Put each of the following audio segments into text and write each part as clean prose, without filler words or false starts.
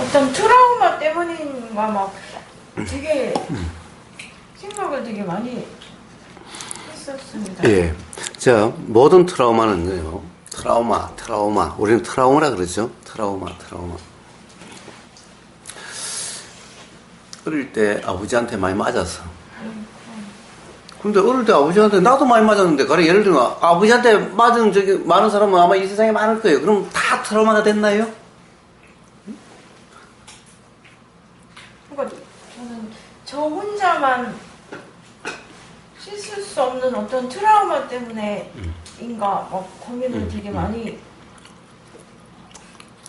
어떤 트라우마 때문인가 막 되게 생각을 되게 많이 했었습니다. 예. 자, 모든 트라우마는요. 트라우마. 우리는 트라우마라 그러죠. 트라우마. 어릴 때 아버지한테 많이 맞았어. 근데 어릴 때 아버지한테 나도 많이 맞았는데, 가령 예를 들면 아버지한테 맞은 저기 많은 사람은 아마 이 세상에 많을 거예요. 그럼 다 트라우마가 됐나요? 그러니까 저는 저 혼자만 씻을 수 없는 어떤 트라우마 때문에인가 막 고민을 되게 많이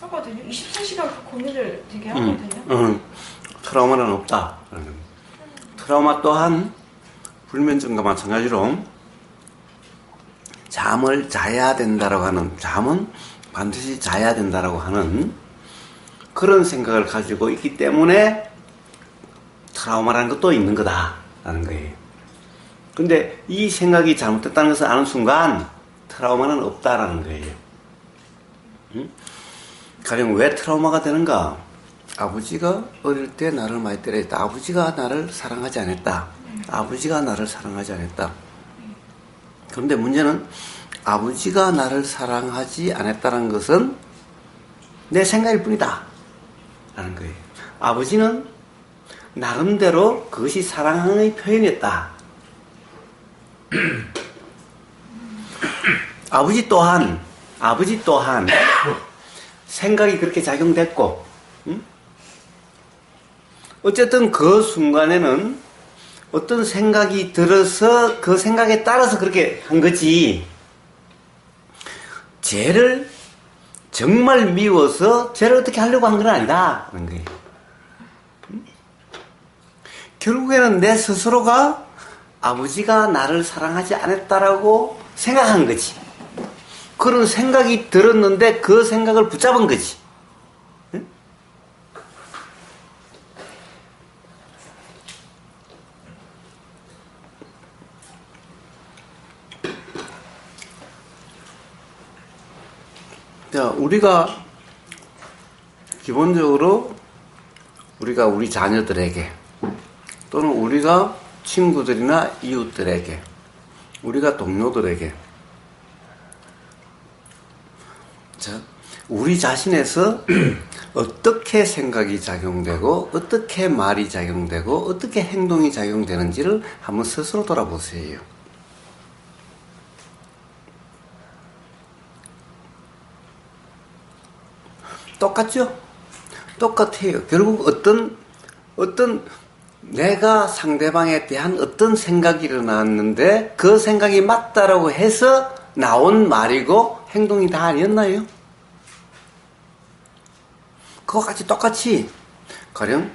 하거든요. 24시간 그 고민을 되게 하거든요. 트라우마는 없다. 트라우마 또한 불면증과 마찬가지로 잠을 자야 된다라고 하는, 잠은 반드시 자야 된다라고 하는 그런 생각을 가지고 있기 때문에 트라우마라는 것도 있는 거다라는 거예요. 근데 이 생각이 잘못됐다는 것을 아는 순간 트라우마는 없다라는 거예요. 가령 왜 트라우마가 되는가? 아버지가 어릴 때 나를 많이 때렸다. 아버지가 나를 사랑하지 않았다. 아버지가 나를 사랑하지 않았다. 그런데 문제는 아버지가 나를 사랑하지 않았다는 것은 내 생각일 뿐이다 라는 거예요. 아버지는 나름대로 그것이 사랑의 표현이었다. 아버지 또한 생각이 그렇게 작용됐고, 어쨌든 그 순간에는 어떤 생각이 들어서 그 생각에 따라서 그렇게 한 거지, 쟤를 정말 미워서 쟤를 어떻게 하려고 한 건 아니다 하는 거예요. 결국에는 내 스스로가 아버지가 나를 사랑하지 않았다라고 생각한 거지. 그런 생각이 들었는데 그 생각을 붙잡은 거지. 응? 자, 우리가 기본적으로 우리가 우리 자녀들에게 또는 우리가 친구들이나 이웃들에게, 우리가 동료들에게, 자, 우리 자신에서 어떻게 생각이 작용되고 어떻게 말이 작용되고 어떻게 행동이 작용되는지를 한번 스스로 돌아보세요. 똑같죠? 똑같아요. 결국 어떤 내가 상대방에 대한 어떤 생각이 일어났는데 그 생각이 맞다라고 해서 나온 말이고 행동이 다 아니었나요? 그거 같이 똑같이, 가령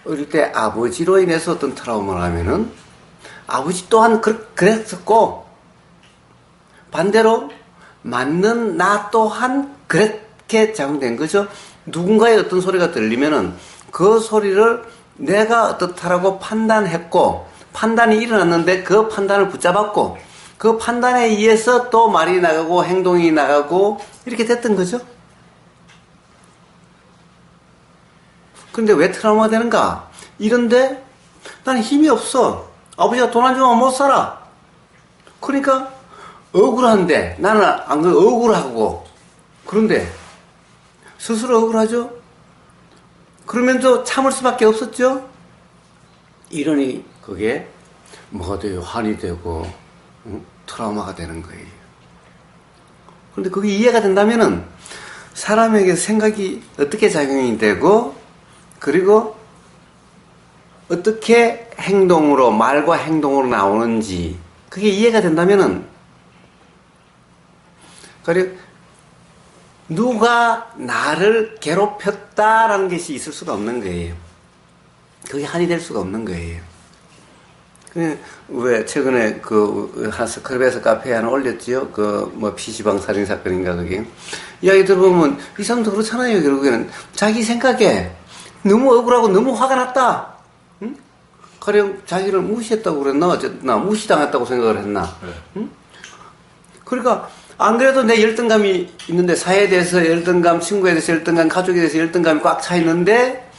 어릴 때 아버지로 인해서 어떤 트라우마를 하면은 아버지 또한 그랬었고, 반대로 맞는 나 또한 그렇게 작용된 거죠. 누군가의 어떤 소리가 들리면은 그 소리를 내가 어떻다라고 판단했고, 판단이 일어났는데 그 판단을 붙잡았고, 그 판단에 의해서 또 말이 나가고 행동이 나가고 이렇게 됐던 거죠. 근데 왜 트라우마가 되는가? 이런데 나는 힘이 없어. 아버지가 돈 안 주면 못 살아. 그러니까 억울한데, 나는 안 그래, 억울하고, 그런데 스스로 억울하죠? 그러면서 참을 수밖에 없었죠? 이러니 그게 뭐가 돼요? 한이 되고 트라우마가 되는 거예요. 그런데 그게 이해가 된다면은 사람에게 생각이 어떻게 작용이 되고, 그리고 어떻게 행동으로, 말과 행동으로 나오는지 그게 이해가 된다면은, 그리고 누가 나를 괴롭혔다라는 것이 있을 수가 없는 거예요. 그게 한이 될 수가 없는 거예요. 왜 최근에 한 스크랩에서 카페에 하나 올렸지요? PC방 살인 사건인가 그게. 이야기 들어보면 이 사람도 그렇잖아요. 결국에는 자기 생각에 너무 억울하고 너무 화가 났다. 응? 가령 자기를 무시했다고 그랬나? 어쨌나 무시당했다고 생각을 했나? 응? 그러니까 안 그래도 내 열등감이 있는데, 사회에 대해서 열등감, 친구에 대해서 열등감, 가족에 대해서 열등감이 꽉 차 있는데,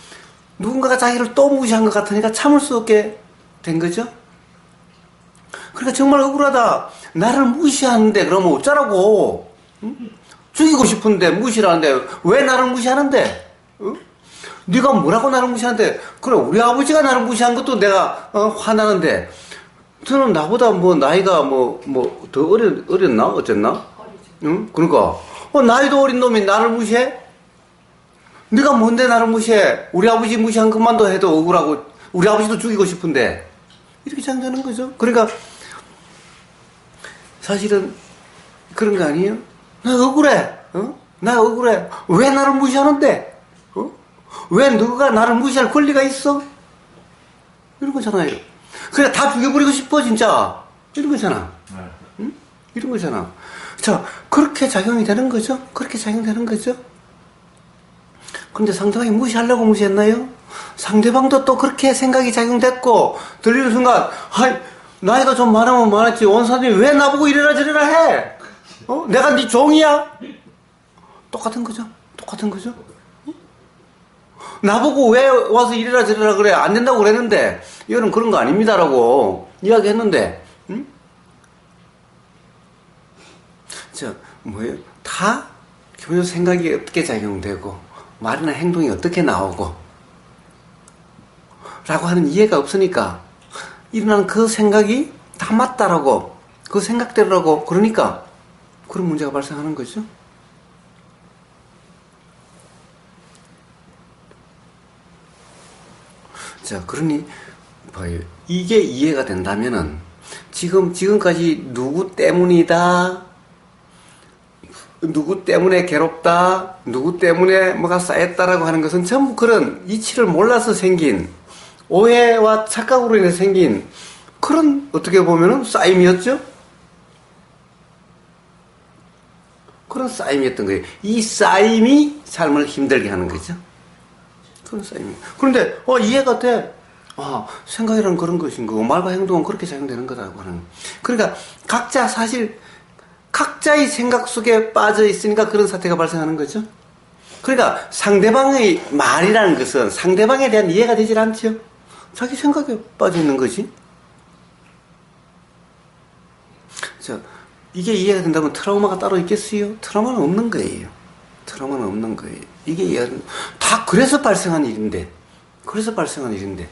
누군가가 자기를 또 무시한 것 같으니까 참을 수 없게 된 거죠. 그러니까 정말 억울하다. 나를 무시하는데 그러면 어쩌라고. 응? 죽이고 싶은데 무시를 하는데 왜 나를 무시하는데? 응? 네가 뭐라고 나를 무시하는데? 그래, 우리 아버지가 나를 무시한 것도 내가 화나는데, 저는 나보다 뭐 나이가 더 어렸나? 어쨌나? 응? 그러니까 나이도 어린 놈이 나를 무시해? 네가 뭔데 나를 무시해? 우리 아버지 무시한 것만도 해도 억울하고 우리 아버지도 죽이고 싶은데, 이렇게 장되는 거죠. 그러니까 사실은 그런 거 아니에요? 나 억울해. 나 억울해. 왜 나를 무시하는데? 왜 누가 나를 무시할 권리가 있어? 이런 거잖아요. 그래, 다 죽여버리고 싶어, 진짜. 이런 거잖아. 응? 이런 거잖아. 자, 그렇게 작용이 되는 거죠? 그렇게 작용되는 거죠? 그런데 상대방이 무시하려고 무시했나요? 상대방도 또 그렇게 생각이 작용됐고, 들리는 순간, 아이, 나이가 좀 많으면 많았지, 원사님이 왜 나보고 이래라 저래라 해? 내가 네 종이야? 똑같은 거죠? 똑같은 거죠? 나보고 왜 와서 이래라 저래라 그래? 안 된다고 그랬는데, 이거는 그런 거 아닙니다라고 이야기했는데, 응? 뭐예요? 다 기본적으로 생각이 어떻게 작용되고, 말이나 행동이 어떻게 나오고, 라고 하는 이해가 없으니까, 일어나는 그 생각이 다 맞다라고, 그 생각대로라고, 그러니까, 그런 문제가 발생하는 거죠. 자, 그러니 봐요. 이게 이해가 된다면은 지금까지 누구 때문이다, 누구 때문에 괴롭다, 누구 때문에 뭐가 쌓였다라고 하는 것은 전부 그런 이치를 몰라서 생긴 오해와 착각으로 인해 생긴 그런, 어떻게 보면은 쌓임이었죠. 그런 쌓임이었던 거예요. 이 쌓임이 삶을 힘들게 하는 거죠. 그런 쌓임이. 그런데 이해가 돼. 생각이란 그런 것인 거고, 말과 행동은 그렇게 작용되는 거라고 하는. 그러니까 각자 사실 각자의 생각 속에 빠져 있으니까 그런 사태가 발생하는 거죠. 그러니까 상대방의 말이라는 것은 상대방에 대한 이해가 되질 않죠. 자기 생각에 빠져 있는 거지. 자, 이게 이해가 된다면 트라우마가 따로 있겠어요? 트라우마는 없는 거예요. 트라우마는 없는 거예요. 이게 이해가 다 그래서 발생한 일인데. 그래서 발생한 일인데.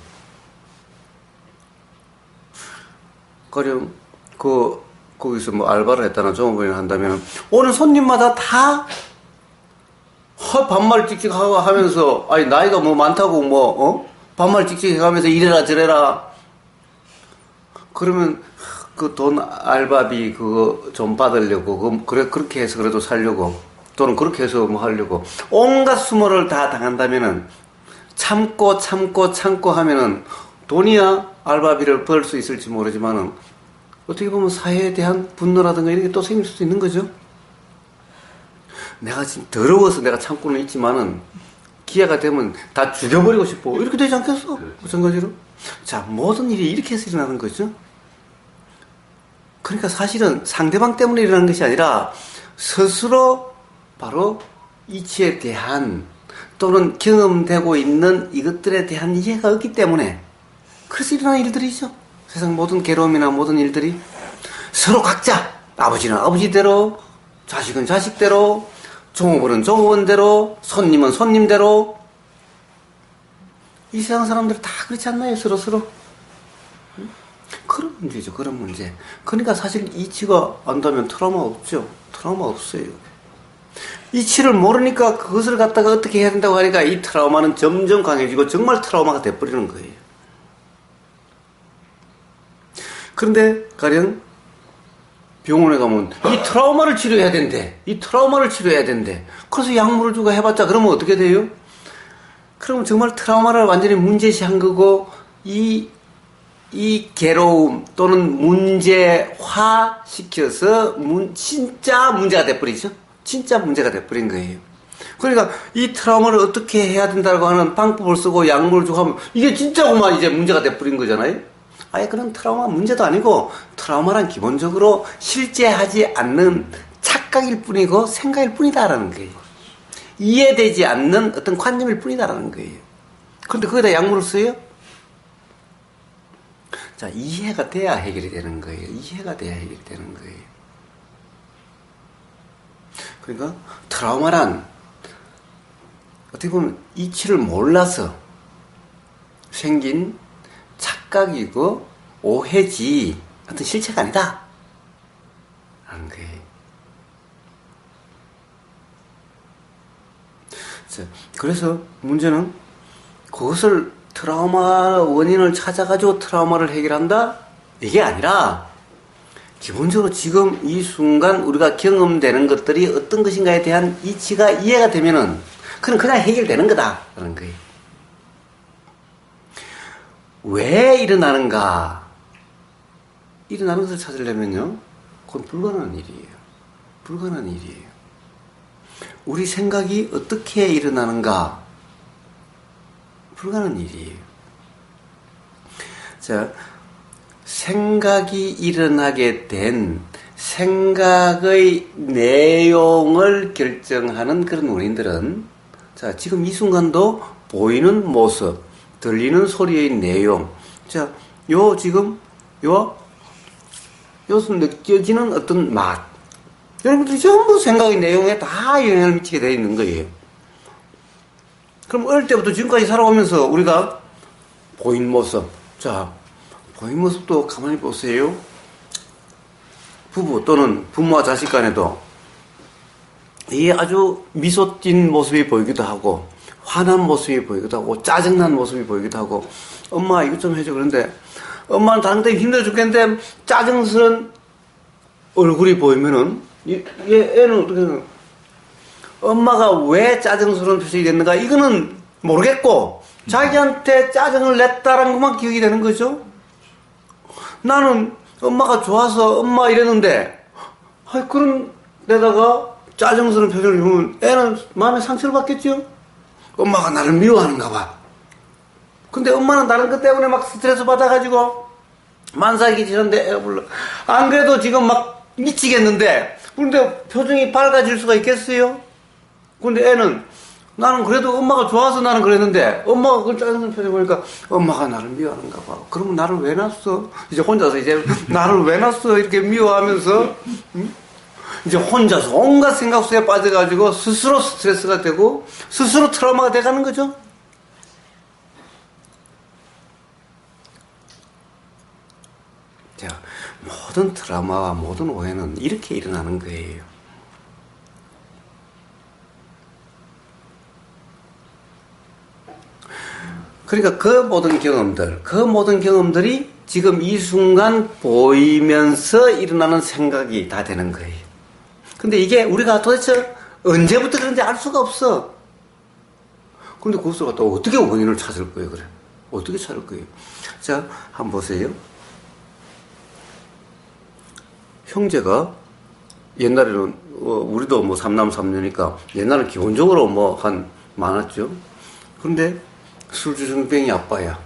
가령 거기서 뭐 알바를 했다나 종업원을 한다면 오는 손님마다 다 반말 찍찍 하고 하면서, 아니 나이가 뭐 많다고 반말 찍찍 해가면서 이래라 저래라. 그러면 그 돈 알바비 그거 좀 받으려고 그렇게 해서 그래도 살려고, 또는 그렇게 해서 뭐 하려고 온갖 수모를 다 당한다면은 참고 하면은 돈이야 알바비를 벌 수 있을지 모르지만은 어떻게 보면 사회에 대한 분노라든가 이런 게 또 생길 수도 있는 거죠. 내가 지금 더러워서 내가 참고는 있지만은 기회가 되면 다 죽여버리고 싶어. 이렇게 되지 않겠어? 마찬가지로. 자, 모든 일이 이렇게 해서 일어나는 거죠. 그러니까 사실은 상대방 때문에 일어나는 것이 아니라 스스로 바로 이치에 대한 또는 경험되고 있는 이것들에 대한 이해가 없기 때문에 그래서 일어나는 일들이죠. 세상 모든 괴로움이나 모든 일들이 서로 각자, 아버지는 아버지대로, 자식은 자식대로, 종업원은 종업원대로, 손님은 손님대로. 이 세상 사람들 다 그렇지 않나요? 서로. 그런 문제죠. 그런 문제. 그러니까 사실 이치가 안다면 트라우마 없죠. 트라우마 없어요. 이치를 모르니까 그것을 갖다가 어떻게 해야 된다고 하니까 이 트라우마는 점점 강해지고 정말 트라우마가 돼버리는 거예요. 그런데 가령 병원에 가면 이 트라우마를 치료해야 된대. 이 트라우마를 치료해야 된대. 그래서 약물을 주고 해봤자 그러면 어떻게 돼요? 그러면 정말 트라우마를 완전히 문제시한 거고 이 괴로움 또는 문제화 시켜서 진짜 문제가 돼버리죠. 진짜 문제가 돼버린 거예요. 그러니까 이 트라우마를 어떻게 해야 된다고 하는 방법을 쓰고 약물을 주고 하면 이게 진짜고만 이제 문제가 돼버린 거잖아요. 아예 그런 트라우마 문제도 아니고, 트라우마란 기본적으로 실제하지 않는 착각일 뿐이고 생각일 뿐이다라는 거예요. 이해되지 않는 어떤 관념일 뿐이다라는 거예요. 그런데 거기다 약물을 써요? 자, 이해가 돼야 해결이 되는 거예요. 이해가 돼야 해결이 되는 거예요. 그러니까 트라우마란 어떻게 보면 이치를 몰라서 생긴 착각이고 오해지 어떤 실체가 아니다 라는 거예요. 그래서 문제는 그것을 트라우마 원인을 찾아가지고 트라우마를 해결한다? 이게 아니라 기본적으로 지금 이 순간 우리가 경험되는 것들이 어떤 것인가에 대한 이치가 이해가 되면은 그냥 해결되는 거다라는 거예요. 왜 일어나는가? 일어나는 것을 찾으려면요, 그건 불가능한 일이에요. 불가능한 일이에요. 우리 생각이 어떻게 일어나는가? 불가능한 일이에요. 자, 생각이 일어나게 된 생각의 내용을 결정하는 그런 원인들은, 자, 지금 이 순간도 보이는 모습, 들리는 소리의 내용, 자, 여기서 느껴지는 어떤 맛, 여러분들이 전부 생각의 내용에 다 영향을 미치게 되어 있는 거예요. 그럼 어릴 때부터 지금까지 살아오면서 우리가 보인 모습, 자, 보인 모습도 가만히 보세요. 부부 또는 부모와 자식 간에도 이게 아주 미소 띈 모습이 보이기도 하고, 화난 모습이 보이기도 하고, 짜증난 모습이 보이기도 하고, 엄마 이것 좀 해줘. 그런데 엄마는 다른 데 힘들어 죽겠는데 짜증스러운 얼굴이 보이면은 애는 어떻게 해요? 엄마가 왜 짜증스러운 표정이 됐는가 이거는 모르겠고 자기한테 짜증을 냈다라는 것만 기억이 되는 거죠. 나는 엄마가 좋아서 엄마 이랬는데 그런 데다가 짜증스러운 표정을 보면 애는 마음에 상처를 받겠죠. 엄마가 나를 미워하는가 봐. 근데 엄마는 다른 것 때문에 막 스트레스 받아가지고 만삭이 지는데 애가 불러. 안 그래도 지금 막 미치겠는데 그런데 표정이 밝아질 수가 있겠어요? 근데 애는 나는 그래도 엄마가 좋아서 나는 그랬는데 엄마가 그걸 짜증나는 표정 보니까 엄마가 나를 미워하는가 봐. 그러면 나를 왜 놨어? 이제 혼자서 이제 나를 왜 놨어? 이렇게 미워하면서 이제 혼자서 온갖 생각 속에 빠져가지고 스스로 스트레스가 되고 스스로 트라우마가 돼가는 거죠. 자, 모든 트라우마와 모든 오해는 이렇게 일어나는 거예요. 그러니까 그 모든 경험들이 지금 이 순간 보이면서 일어나는 생각이 다 되는 거예요. 근데 이게 우리가 도대체 언제부터 그런지 알 수가 없어. 근데 그것을 갖다 어떻게 원인을 찾을 거예요, 그래? 어떻게 찾을 거예요? 자, 한번 보세요. 형제가 옛날에는 우리도 뭐 삼남 삼녀니까 옛날은 기본적으로 뭐 한 많았죠. 그런데 술주정뱅이 아빠야.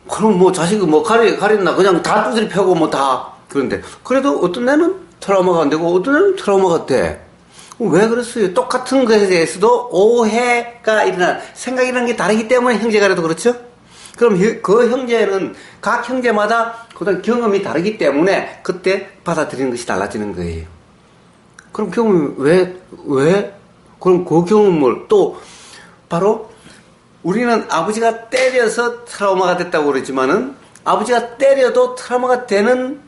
그럼 뭐 자식이 뭐 가렸나 그냥 다 두드리 펴고 뭐 다. 그런데 그래도 어떤 애는 트라우마가 안 되고 어떤 애는 트라우마가 돼. 왜 그랬어요? 똑같은 것에 대해서도 오해가 일어나, 생각이라는 게 다르기 때문에 형제간에도 그렇죠? 그럼 그 형제는 각 형제마다 그다음 경험이 다르기 때문에 그때 받아들이는 것이 달라지는 거예요. 그럼 경험이 그럼 그 경험을 또 바로 우리는 아버지가 때려서 트라우마가 됐다고 그러지만은 아버지가 때려도 트라우마가 되는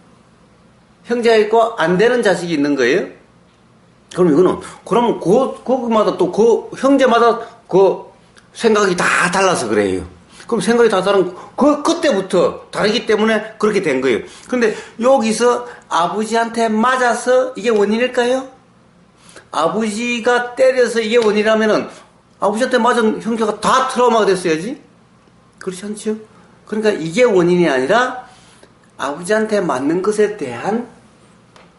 형제가 있고 안 되는 자식이 있는 거예요. 그럼 이거는 그러면 그마다 또 그 형제마다 그 생각이 다 달라서 그래요. 그럼 생각이 다 다른 그때부터 다르기 때문에 그렇게 된 거예요. 근데 여기서 아버지한테 맞아서 이게 원인일까요? 아버지가 때려서 이게 원인이라면은 아버지한테 맞은 형제가 다 트라우마가 됐어야지. 그렇지 않죠? 그러니까 이게 원인이 아니라 아버지한테 맞는 것에 대한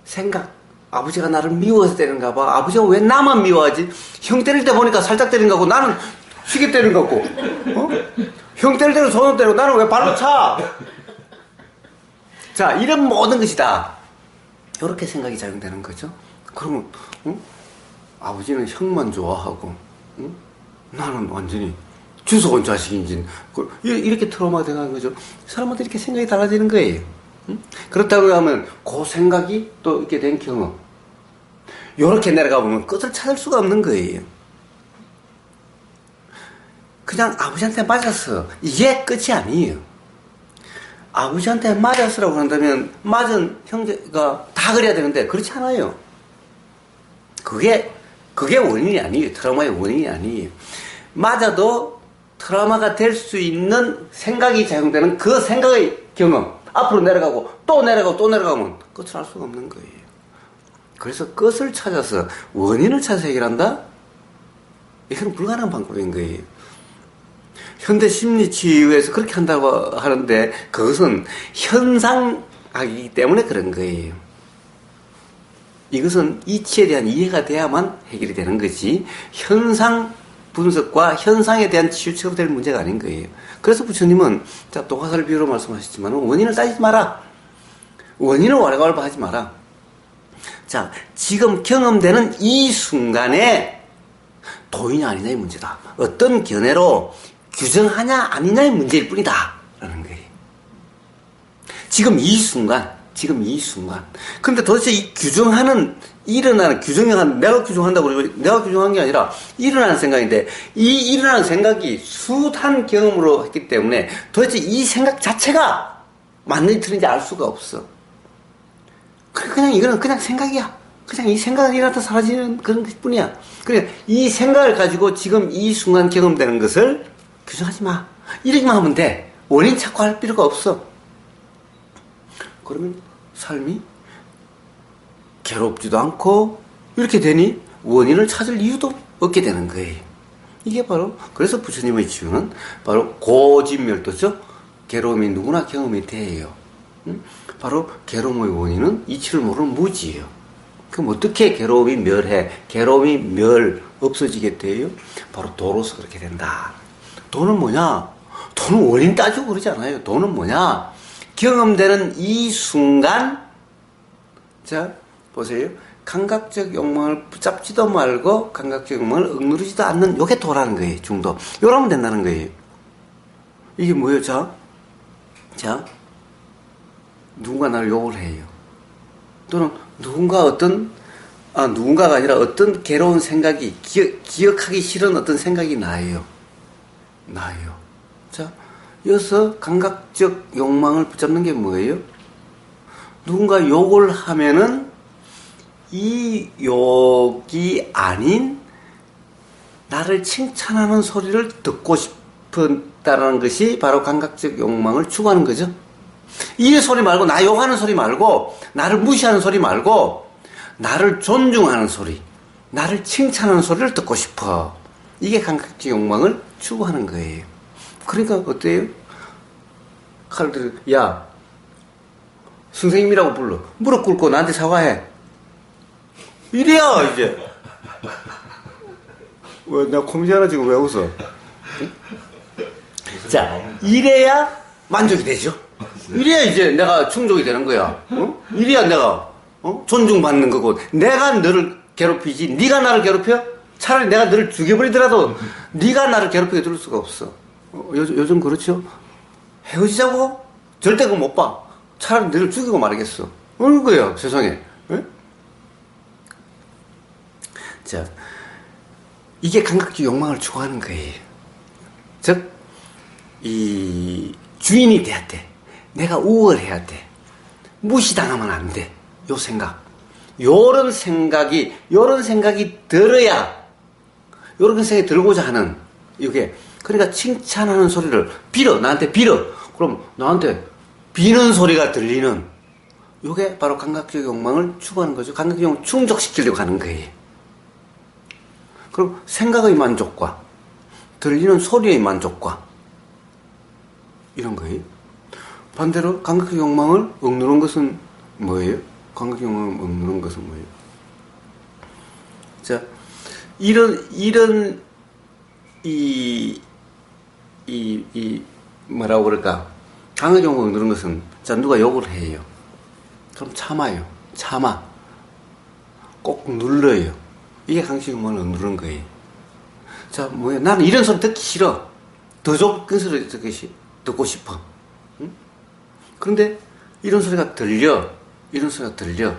생각. 아버지가 나를 미워서 때리는가 봐. 아버지가 왜 나만 미워하지? 형 때릴 때 보니까 살짝 때리는 거 같고 나는 쉬게 때리는 거 같고. 형 때릴 때는 손으로 때리고 나는 왜 발로 차? 자, 이런 모든 것이다. 이렇게 생각이 작용되는 거죠. 그러면 아버지는 형만 좋아하고 나는 완전히 주워온 자식인지 이렇게 트라우마가 돼가는 거죠. 사람마다 이렇게 생각이 달라지는 거예요. 그렇다고 하면 그 생각이 또 이렇게 된 경험, 요렇게 내려가 보면 끝을 찾을 수가 없는 거예요. 그냥 아버지한테 맞았어, 이게 끝이 아니에요. 아버지한테 맞았으라고 한다면 맞은 형제가 다 그래야 되는데 그렇지 않아요. 그게 원인이 아니에요. 트라우마의 원인이 아니에요. 맞아도 트라우마가 될 수 있는 생각이 작용되는 그 생각의 경험, 앞으로 내려가고 또 내려가고 또 내려가면 끝을 알 수가 없는 거예요. 그래서 끝을 찾아서 원인을 찾아서 해결한다? 이건 불가능한 방법인 거예요. 현대 심리치유에서 그렇게 한다고 하는데 그것은 현상학이기 때문에 그런 거예요. 이것은 이치에 대한 이해가 돼야만 해결이 되는 거지, 현상 분석과 현상에 대한 치유처럼 될 문제가 아닌 거예요. 그래서 부처님은 자, 도화살 비유로 말씀하셨지만 원인을 따지지 마라. 원인을 왈가왈부 하지 마라. 자, 지금 경험되는 이 순간에 도이냐 아니냐의 문제다. 어떤 견해로 규정하냐 아니냐의 문제일 뿐이다 라는 거예요. 지금 이 순간. 근데 도대체 이 규정하는, 일어나는, 내가 규정한다고 그러고, 내가 규정한 게 아니라 일어나는 생각인데, 이 일어나는 생각이 숱한 경험으로 했기 때문에 도대체 이 생각 자체가 맞는지 틀린지 알 수가 없어. 그냥 이거는 그냥 생각이야. 그냥 이 생각은 일어났다 사라지는 그런 것 뿐이야. 그래, 이 생각을 가지고 지금 이 순간 경험되는 것을 규정하지 마. 이렇게만 하면 돼. 원인 찾고 할 필요가 없어. 그러면 삶이 괴롭지도 않고 이렇게 되니 원인을 찾을 이유도 없게 되는 거예요. 이게 바로, 그래서 부처님의 치유는 바로 고진멸도죠. 괴로움이 누구나 경험이 돼요. 바로 괴로움의 원인은 이치를 모르는 무지예요. 그럼 어떻게 괴로움이 괴로움이 없어지게 돼요? 바로 도로서 그렇게 된다. 도는 뭐냐? 도는 원인 따지고 그러지 않아요. 도는 뭐냐? 경험되는 이 순간, 자, 보세요. 감각적 욕망을 붙잡지도 말고 감각적 욕망을 억누르지도 않는 요게 도라는 거예요. 중도. 요러면 된다는 거예요. 이게 뭐예요? 자, 누군가 나를 욕을 해요. 또는 누군가가 아니라 어떤 괴로운 생각이, 기억하기 싫은 어떤 생각이 나요. 자, 여기서 감각적 욕망을 붙잡는 게 뭐예요? 누군가 욕을 하면은 이 욕이 아닌 나를 칭찬하는 소리를 듣고 싶다라는 것이 바로 감각적 욕망을 추구하는 거죠. 이 소리 말고, 나 욕하는 소리 말고, 나를 무시하는 소리 말고, 나를 존중하는 소리, 나를 칭찬하는 소리를 듣고 싶어. 이게 감각적 욕망을 추구하는 거예요. 그러니까 어때요? 칼을 들어, 야, 선생님이라고 불러. 무릎 꿇고 나한테 사과해. 이래야 이제. 왜, 내가 코미디 하나 지금 왜 웃어? 자, 이래야 만족이 되죠. 이래야 이제 내가 충족이 되는 거야. 이래야 내가 존중받는 거고, 내가 너를 괴롭히지 네가 나를 괴롭혀? 차라리 내가 너를 죽여버리더라도 네가 나를 괴롭히게 둘 수가 없어. 요즘 그렇죠? 헤어지자고? 절대 그거 못 봐. 차라리 너를 죽이고 말겠어. 어느 거야 세상에. 에? 자, 이게 감각적 욕망을 추구하는 거예요. 즉, 이 주인이 돼야 돼. 내가 우월해야 돼. 무시당하면 안 돼. 요 생각. 요런 생각이 들어야, 요런 생각이 들고자 하는, 이게, 그러니까 칭찬하는 소리를 나한테 빌어. 그럼 나한테 비는 소리가 들리는, 요게 바로 감각적 욕망을 추구하는 거죠. 감각적 욕망을 충족시키려고 하는 거예요. 그럼 생각의 만족과 들리는 소리의 만족과 이런 거예요. 반대로 감각적 욕망을 억누른 것은 뭐예요? 감각적 욕망을 억누른 것은 뭐예요? 자, 이런 뭐라고 그럴까? 감각적 욕망을 억누른 것은, 자, 누가 욕을 해요. 그럼 참아요. 참아. 꼭 눌러요. 이게 강식용만을 누르는 거예요. 자, 뭐야. 나는 이런 소리 듣기 싫어. 더 좋은 소리 듣고 싶어. 응? 그런데 이런 소리가 들려. 이런 소리가 들려.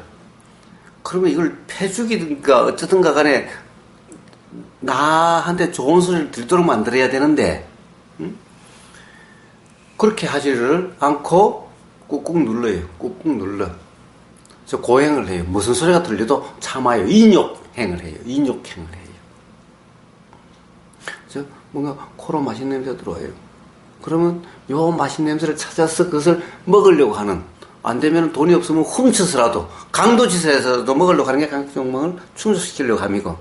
그러면 이걸 패죽이든가 어쩌든가 간에 나한테 좋은 소리를 들도록 만들어야 되는데, 응? 그렇게 하지를 않고 꾹꾹 눌러요. 꾹꾹 눌러. 저 고행을 해요. 무슨 소리가 들려도 참아요. 인욕행을 해요. 인욕행을 해요. 저 뭔가 코로 맛있는 냄새가 들어와요. 그러면 요 맛있는 냄새를 찾아서 그것을 먹으려고 하는, 안 되면 돈이 없으면 훔쳐서라도 강도짓에서도 먹으려고 하는 게 강식욕망을 충족시키려고 함이고,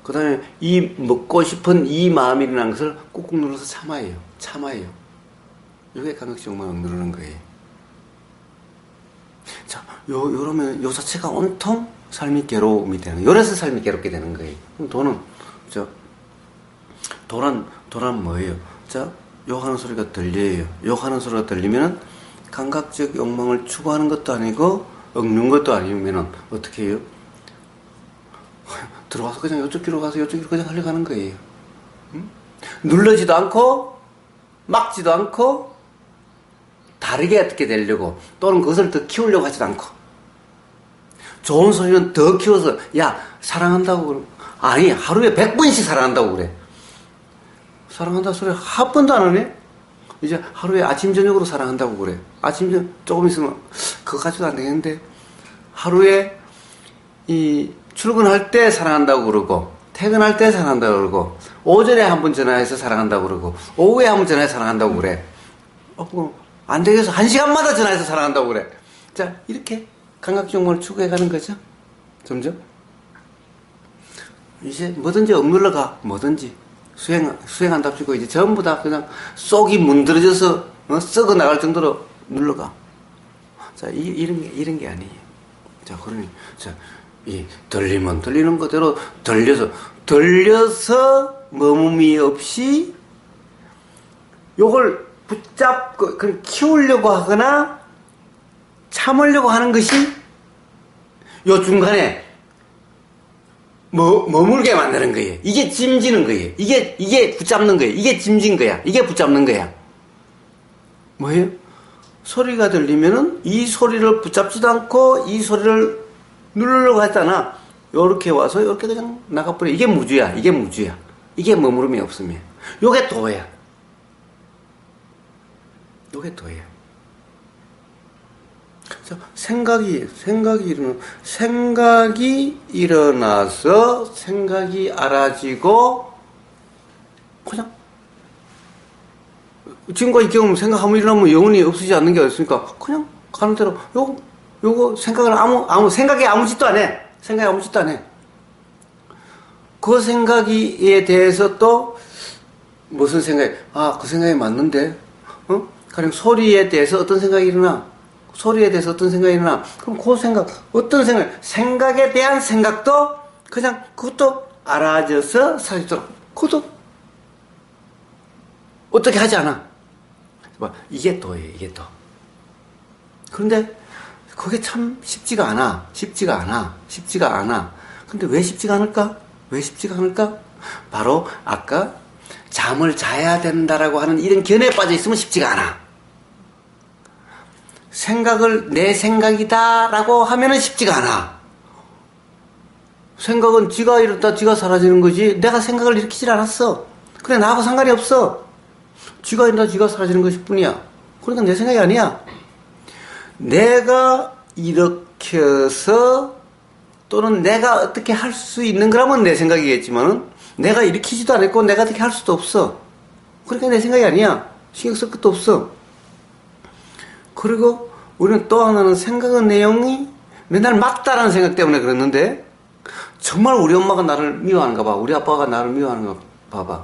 그 다음에 이 먹고 싶은 이 마음이 일어난 것을 꾹꾹 눌러서 참아요. 참아요. 이게 강식욕망을 누르는 거예요. 자, 요러면 요 자체가 온통 삶이 괴로움이 되는, 요래서 삶이 괴롭게 되는 거예요. 그럼 도란 뭐예요? 자, 욕하는 소리가 들려요. 욕하는 소리가 들리면은 감각적 욕망을 추구하는 것도 아니고 억는 것도 아니면은 어떻게 해요? 들어와서 그냥 이쪽 길로 가서 이쪽 길로 그냥 하려고 하는 거예요. 응? 눌러지도 않고 막지도 않고 다르게 어떻게 되려고, 또는 그것을 더 키우려고 하지도 않고, 좋은 소리는 더 키워서 야 사랑한다고 그러고, 아니 하루에 100번씩 사랑한다고 그래. 사랑한다고 소리 한 번도 안 하네. 이제 하루에 아침 저녁으로 사랑한다고 그래. 아침 저녁 조금 있으면 그거 가지고 안 되겠는데, 하루에 이 출근할 때 사랑한다고 그러고, 퇴근할 때 사랑한다고 그러고, 오전에 한 번 전화해서 사랑한다고 그러고, 오후에 한 번 전화해서 사랑한다고 그래. 안 되겠어. 1시간마다 전화해서 사랑한다고 그래. 자, 이렇게 감각적용을 추구해 가는 거죠. 점점. 이제 뭐든지 억눌러가. 뭐든지. 수행한답시고 이제 전부 다 그냥 속이 문드러져서 썩어 나갈 정도로 눌러가. 자, 이런 게 아니에요. 자, 그러니, 자, 이 들리면 들리는 그대로 들려서 머무미 없이 요걸 붙잡고 키우려고 하거나 참으려고 하는 것이 요 중간에 머물게 만드는 거예요. 이게 짐지는 거예요. 이게 붙잡는 거예요. 이게 짐진 거야. 이게 붙잡는 거야. 뭐예요? 소리가 들리면은 이 소리를 붙잡지도 않고 이 소리를 누르려고 했잖아. 요렇게 와서 요렇게 그냥 나가버려. 이게 무주야. 이게 무주야. 이게 머무름이 없으면. 요게 도야. 요게 도예요. 생각이 일어나서 생각이 알아지고, 그냥 지금과 이 경험 생각하면 일어나면 영혼이 없어지지 않는 게 어딨습니까? 그냥 가는 대로 요거 생각을 생각에 아무 짓도 안 해. 생각에 아무 짓도 안 해. 그 생각에 대해서 또 무슨 생각이, 그 생각이 맞는데, 가령 소리에 대해서 어떤 생각이 일어나? 소리에 대해서 어떤 생각이 일어나? 그럼 그 생각, 어떤 생각에 대한 생각도 그냥 그것도 알아져서 사라지도록, 그것도 어떻게 하지 않아. 이게 도예요, 이게 도. 그런데 그게 참 쉽지가 않아. 근데 왜 쉽지가 않을까? 바로 아까 잠을 자야 된다라고 하는 이런 견해에 빠져 있으면 쉽지가 않아. 생각을 내 생각이다라고 하면은 쉽지가 않아. 생각은 지가 이렇다 지가 사라지는 거지 내가 생각을 일으키질 않았어. 그래, 나하고 상관이 없어. 지가 이렇다 지가 사라지는 것일 뿐이야. 그러니까 내 생각이 아니야. 내가 일으켜서 또는 내가 어떻게 할 수 있는 거라면 내 생각이겠지만은 내가 일으키지도 않았고 내가 어떻게 할 수도 없어. 그러니까 내 생각이 아니야. 신경 쓸 것도 없어. 그리고 우리는 또 하나는 생각의 내용이 맨날 맞다라는 생각 때문에 그랬는데, 정말 우리 엄마가 나를 미워하는가 봐. 우리 아빠가 나를 미워하는가 봐봐.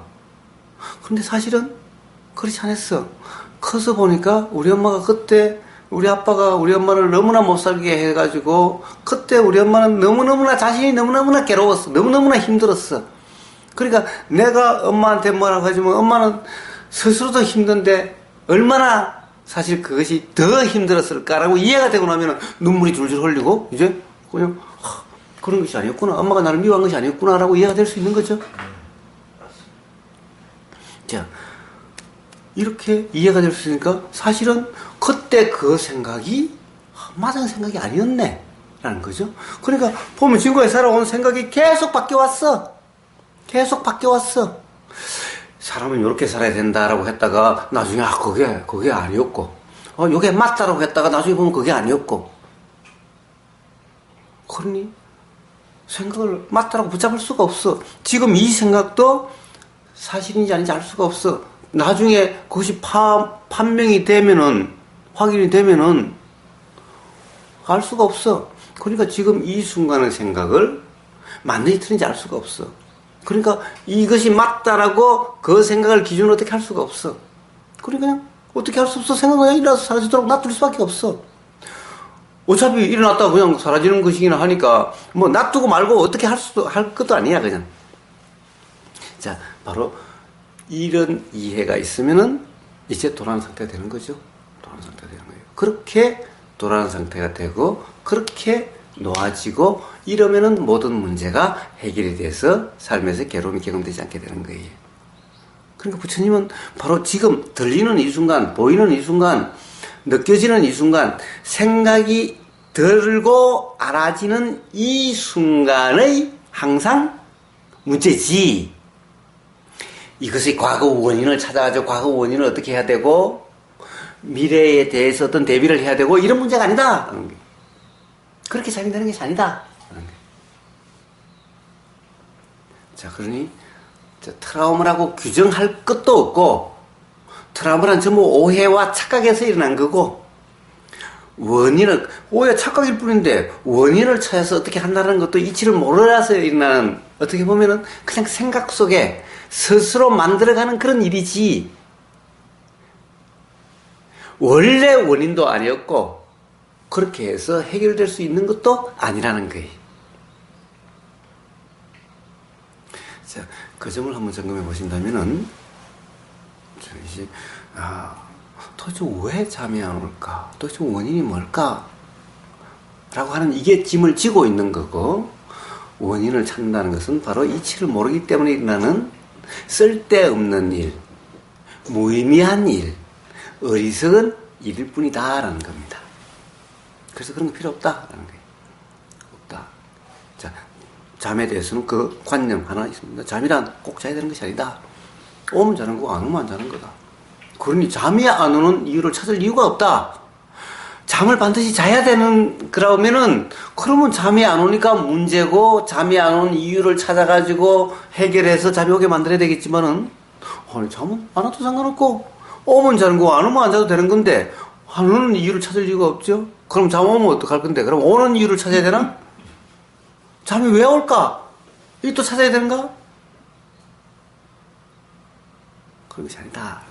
근데 사실은 그렇지 않았어. 커서 보니까 우리 엄마가 그때 우리 아빠가 우리 엄마를 너무나 못 살게 해가지고 그때 우리 엄마는 너무너무나 자신이 너무너무나 괴로웠어. 너무너무나 힘들었어. 그러니까 내가 엄마한테 뭐라고 하지만 엄마는 스스로도 힘든데 얼마나 사실 그것이 더 힘들었을까라고 이해가 되고 나면 눈물이 줄줄 흘리고 이제 그냥 그런 것이 아니었구나. 엄마가 나를 미워한 것이 아니었구나라고 이해가 될 수 있는 거죠. 자, 이렇게 이해가 될 수 있으니까 사실은 그때 그 생각이 맞은 생각이 아니었네 라는 거죠. 그러니까 보면 지금까지 살아온 생각이 계속 바뀌어왔어. 계속 바뀌어왔어. 사람은 이렇게 살아야 된다라고 했다가 나중에 그게 아니었고 이게 맞다라고 했다가 나중에 보면 그게 아니었고 그러니 생각을 맞다라고 붙잡을 수가 없어. 지금 이 생각도 사실인지 아닌지 알 수가 없어. 나중에 그것이 판명이 되면은 확인이 되면은 알 수가 없어. 그러니까 지금 이 순간의 생각을 맞는지 틀린지 알 수가 없어. 그러니까 이것이 맞다라고 그 생각을 기준으로 어떻게 할 수가 없어. 그러니까 그냥 어떻게 할 수 없어. 생각은 그냥 일어나서 사라지도록 놔둘 수밖에 없어. 어차피 일어났다가 그냥 사라지는 것이기는 하니까 뭐 놔두고 말고 어떻게 할 것도 아니야 그냥. 자, 바로 이런 이해가 있으면은 이제 돌아오는 상태가 되는 거죠. 돌아오는 상태가 되는 거예요. 그렇게 돌아오는 상태가 되고 그렇게 놓아지고 이러면은 모든 문제가 해결이 돼서 삶에서 괴로움이 경험되지 않게 되는 거예요. 그러니까 부처님은 바로 지금 들리는 이 순간, 보이는 이 순간, 느껴지는 이 순간, 생각이 들고 알아지는 이 순간의 항상 문제지. 이것의 과거 원인을 찾아가지고 과거 원인을 어떻게 해야 되고 미래에 대해서 어떤 대비를 해야 되고 이런 문제가 아니다. 그렇게 작용되는 것이 아니다. 자, 그러니 트라우마라고 규정할 것도 없고 트라우마는 전부 오해와 착각에서 일어난 거고 원인을 오해 착각일 뿐인데 원인을 찾아서 어떻게 한다는 것도 이치를 몰라서 일어나는 어떻게 보면은 그냥 생각 속에 스스로 만들어가는 그런 일이지 원래 원인도 아니었고 그렇게 해서 해결될 수 있는 것도 아니라는 거예요. 자, 그 점을 한번 점검해 보신다면은 이제 도대체 왜 잠이 안 올까? 도대체 원인이 뭘까? 라고 하는 이게 짐을 지고 있는 거고 원인을 찾는다는 것은 바로 이치를 모르기 때문에 일어나는 쓸데없는 일, 무의미한 일, 어리석은 일일 뿐이다라는 겁니다. 그래서 그런 거 필요 없다라는 거예요. 없다. 자, 잠에 대해서는 그 관념 하나 있습니다. 잠이란 꼭 자야 되는 것이 아니다. 오면 자는 거고 안 오면 안 자는 거다. 그러니 잠이 안 오는 이유를 찾을 이유가 없다. 잠을 반드시 자야 되는 그러면 잠이 안 오니까 문제고 잠이 안 오는 이유를 찾아가지고 해결해서 잠이 오게 만들어야 되겠지만은 아니 잠은 안 와도 상관없고 오면 자는 거고 안 오면 안 자도 되는 건데 안 오는 이유를 찾을 이유가 없죠. 그럼 잠 오면 어떡할 건데? 그럼 오는 이유를 찾아야 되나? 잠이 왜 올까? 이거 또 찾아야 되는가? 그런 것이 아니다.